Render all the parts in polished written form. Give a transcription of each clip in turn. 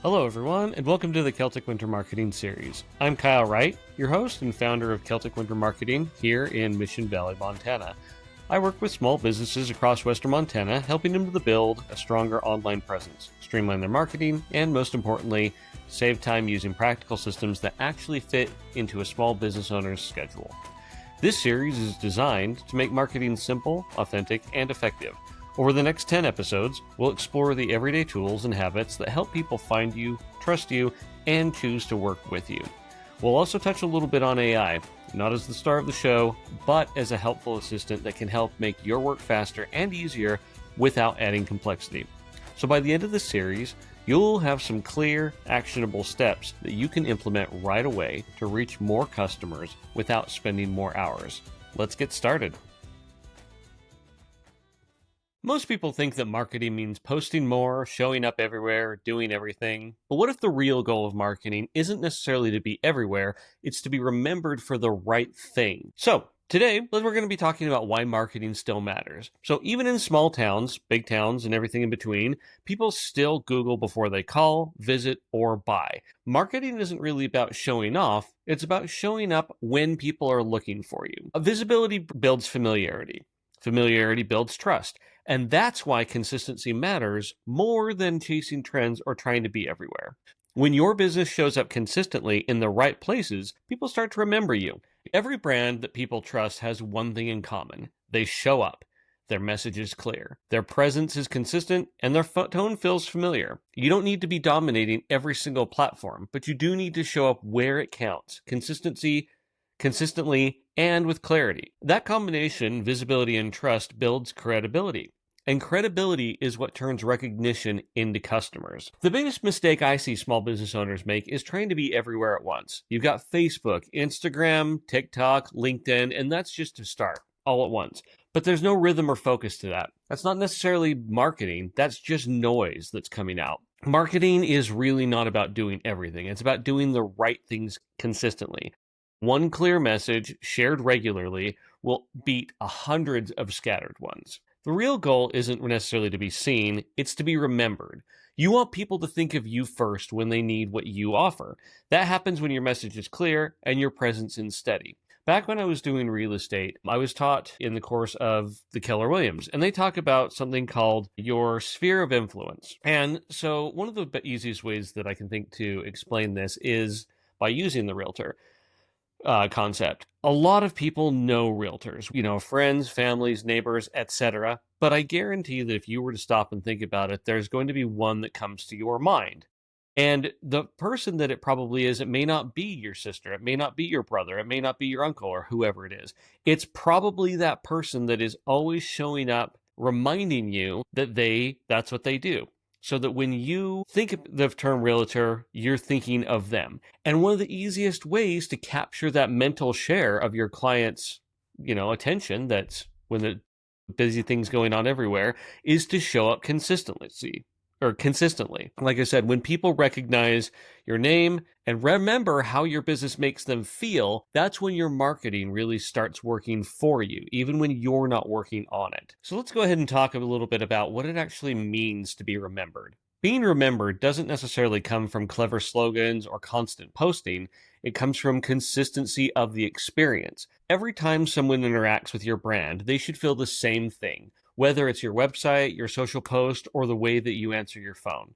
Hello everyone, and welcome to the Celtic Winter Marketing Series. I'm Kyle Wright, your host and founder of Celtic Winter Marketing here in Mission Valley, Montana. I work with small businesses across western Montana, helping them to build a stronger online presence, streamline their marketing, and most importantly, save time using practical systems that actually fit into a small business owner's schedule. This series is designed to make marketing simple, authentic, and effective. Over the next 10 episodes, we'll explore the everyday tools and habits that help people find you, trust you, and choose to work with you. We'll also touch a little bit on AI, not as the star of the show, but as a helpful assistant that can help make your work faster and easier without adding complexity. So by the end of this series, you'll have some clear, actionable steps that you can implement right away to reach more customers without spending more hours. Let's get started. Most people think that marketing means posting more, showing up everywhere, doing everything. But what if the real goal of marketing isn't necessarily to be everywhere, it's to be remembered for the right thing? So, today, we're going to be talking about why marketing still matters. So even in small towns, big towns, and everything in between, people still Google before they call, visit, or buy. Marketing isn't really about showing off, it's about showing up when people are looking for you. Visibility builds familiarity. Familiarity builds trust. And that's why consistency matters more than chasing trends or trying to be everywhere. When your business shows up consistently in the right places, people start to remember you. Every brand that people trust has one thing in common. They show up. Their message is clear. Their presence is consistent, and their tone feels familiar. You don't need to be dominating every single platform, but you do need to show up where it counts. Consistently, and with clarity. That combination, visibility and trust, builds credibility. And credibility is what turns recognition into customers. The biggest mistake I see small business owners make is trying to be everywhere at once. You've got Facebook, Instagram, TikTok, LinkedIn, and that's just to start all at once. But there's no rhythm or focus to that. That's not necessarily marketing. That's just noise that's coming out. Marketing is really not about doing everything. It's about doing the right things consistently. One clear message shared regularly will beat hundreds of scattered ones. The real goal isn't necessarily to be seen, it's to be remembered. You want people to think of you first when they need what you offer. That happens when your message is clear and your presence is steady. Back when I was doing real estate, I was taught in the course of the Keller Williams, and they talk about something called your sphere of influence. And so one of the easiest ways that I can think to explain this is by using the realtor concept. A lot of people know realtors, friends, families, neighbors, etc. But I guarantee that if you were to stop and think about it, there's going to be one that comes to your mind. And the person that it probably is, it may not be your sister, it may not be your brother, it may not be your uncle or whoever it is. It's probably that person that is always showing up, reminding you that that's what they do. So that when you think of the term realtor, you're thinking of them. And one of the easiest ways to capture that mental share of your client's, attention, that's when the busy things going on everywhere, is to show up consistently. Like I said, when people recognize your name and remember how your business makes them feel, that's when your marketing really starts working for you, even when you're not working on it. So let's go ahead and talk a little bit about what it actually means to be remembered. Being remembered doesn't necessarily come from clever slogans or constant posting. It comes from consistency of the experience. Every time someone interacts with your brand, they should feel the same thing, whether it's your website, your social post, or the way that you answer your phone.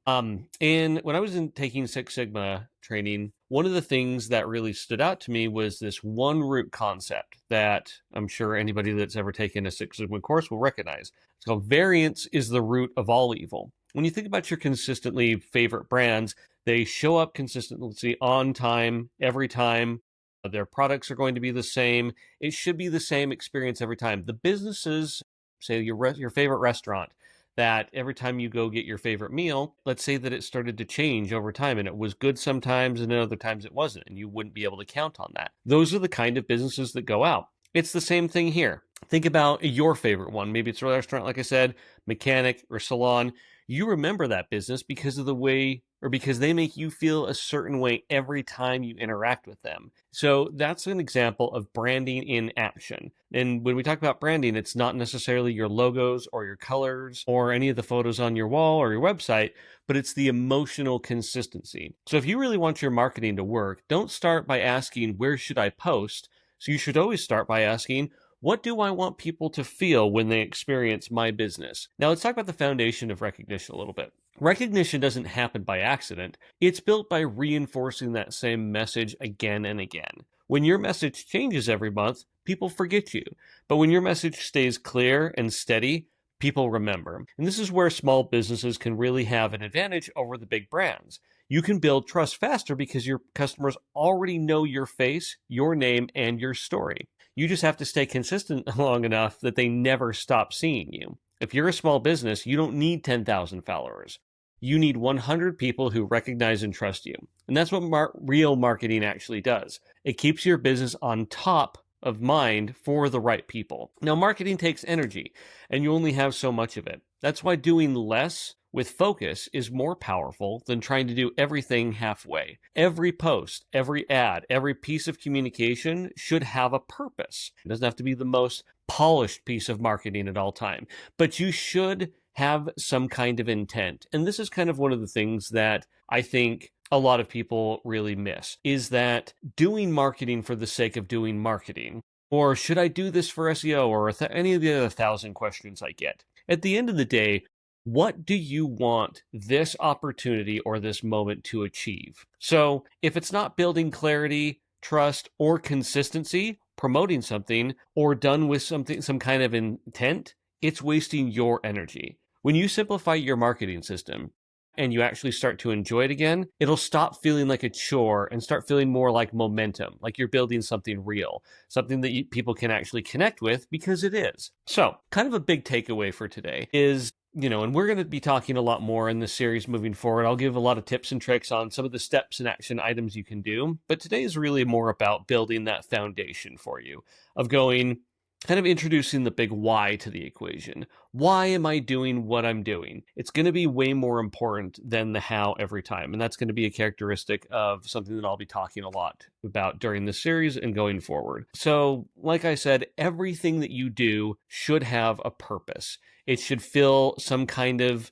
And when I was taking Six Sigma training, one of the things that really stood out to me was this one root concept that I'm sure anybody that's ever taken a Six Sigma course will recognize. It's called variance is the root of all evil. When you think about your consistently favorite brands, they show up consistently on time, every time. Their products are going to be the same. It should be the same experience every time. The businesses, say your favorite restaurant, that every time you go get your favorite meal, let's say that it started to change over time and it was good sometimes and then other times it wasn't, and you wouldn't be able to count on that. Those are the kind of businesses that go out. It's the same thing here. Think about your favorite one. Maybe it's a restaurant, like I said, mechanic or salon. You remember that business because of the way or because they make you feel a certain way every time you interact with them. So that's an example of branding in action. And when we talk about branding, it's not necessarily your logos or your colors or any of the photos on your wall or your website, but it's the emotional consistency. So if you really want your marketing to work, don't start by asking, where should I post? So you should always start by asking, what do I want people to feel when they experience my business? Now let's talk about the foundation of recognition a little bit. Recognition doesn't happen by accident. It's built by reinforcing that same message again and again. When your message changes every month, people forget you. But when your message stays clear and steady, people remember. And this is where small businesses can really have an advantage over the big brands. You can build trust faster because your customers already know your face, your name, and your story. You just have to stay consistent long enough that they never stop seeing you. If you're a small business, you don't need 10,000 followers. You need 100 people who recognize and trust you. And that's what real marketing actually does. It keeps your business on top of mind for the right people. Now, marketing takes energy, and you only have so much of it. That's why doing less with focus is more powerful than trying to do everything halfway. Every post, every ad, every piece of communication should have a purpose. It doesn't have to be the most polished piece of marketing at all time, but you should have some kind of intent. And this is kind of one of the things that I think a lot of people really miss, is that doing marketing for the sake of doing marketing, or should I do this for SEO, or any of the other 1,000 questions I get. At the end of the day, what do you want this opportunity or this moment to achieve? So if it's not building clarity, trust, or consistency, promoting something, or done with something, some kind of intent, it's wasting your energy. When you simplify your marketing system and you actually start to enjoy it again, it'll stop feeling like a chore and start feeling more like momentum, like you're building something real, something that people can actually connect with, because it is. So kind of a big takeaway for today is, and we're going to be talking a lot more in this series moving forward. I'll give a lot of tips and tricks on some of the steps and action items you can do. But today is really more about building that foundation for you, of kind of introducing the big why to the equation. Why am I doing what I'm doing? It's going to be way more important than the how every time. And that's going to be a characteristic of something that I'll be talking a lot about during this series and going forward. So, like I said, everything that you do should have a purpose. It should fill some kind of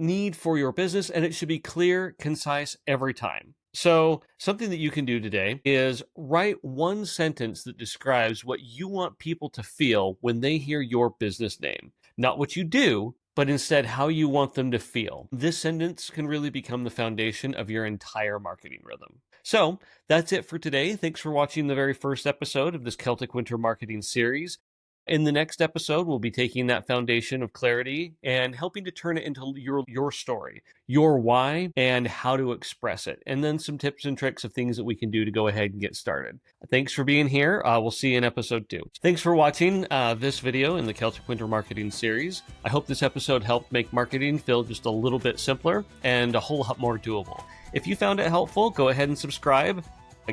need for your business, and it should be clear, concise every time. So something that you can do today is write one sentence that describes what you want people to feel when they hear your business name. Not what you do, but instead how you want them to feel. This sentence can really become the foundation of your entire marketing rhythm. So that's it for today. Thanks for watching the very first episode of this Celtic Winter Marketing Series. In the next episode, we'll be taking that foundation of clarity and helping to turn it into your story, your why, and how to express it, and then some tips and tricks of things that we can do to go ahead and get started. Thanks for being here. We'll see you in episode 2. Thanks for watching this video in the Celtic Winter Marketing Series. I hope this episode helped make marketing feel just a little bit simpler and a whole lot more doable. If you found it helpful, go ahead and subscribe.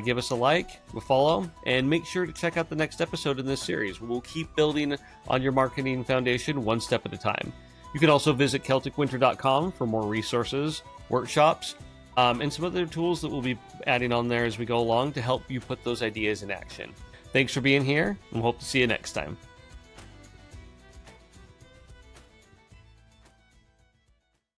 Give us a like, a follow, and make sure to check out the next episode in this series. We'll keep building on your marketing foundation one step at a time. You can also visit CelticWinter.com for more resources, workshops, and some other tools that we'll be adding on there as we go along to help you put those ideas in action. Thanks for being here, and we hope to see you next time.